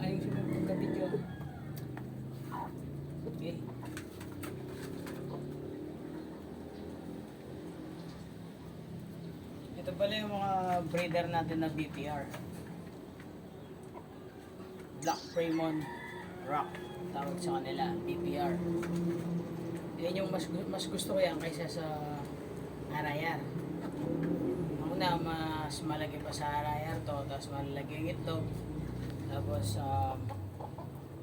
Ayun siya magpagka-video. Okay. Ito pala yung mga breeder natin na BPR. Black Fremont Rock. Tawag sa kanila, BPR. Yan yung mas gusto ko yan kaysa sa Arayar. Una, mas malaki pa sa Arayar to, tapos malaki yung itlog. Tapos,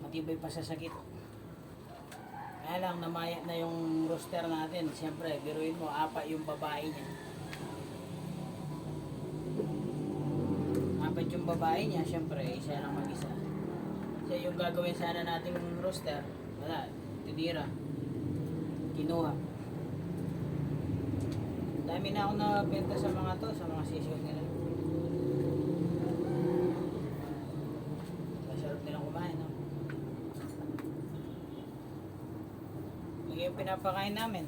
matibay pa sa sakit. Kaya lang, namaya na yung rooster natin. Siyempre, biruin mo, 4 yung babae niya. 4 yung babae niya, siyempre, isa lang mag-isa. Kaya yung gagawin sana nating rooster, wala, tinira. Kinuha. Dami na ako nabenta sa mga to, sa mga sisyon nila. Masarap nilang kumain, no? Lagi yung pinapakain namin.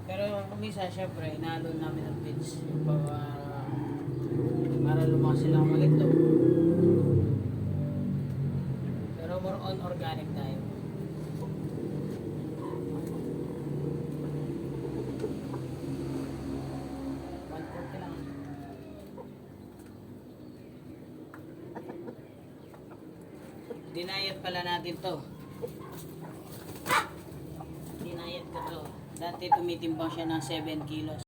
Pero kumisa, syempre, inaalon namin ng feeds. Para lumakas silang mag-itlog. Pero more on organic tayo. Dinayat pala natin to. Dinayat ko to. Dati tumitimbang siya ng 7 kilos.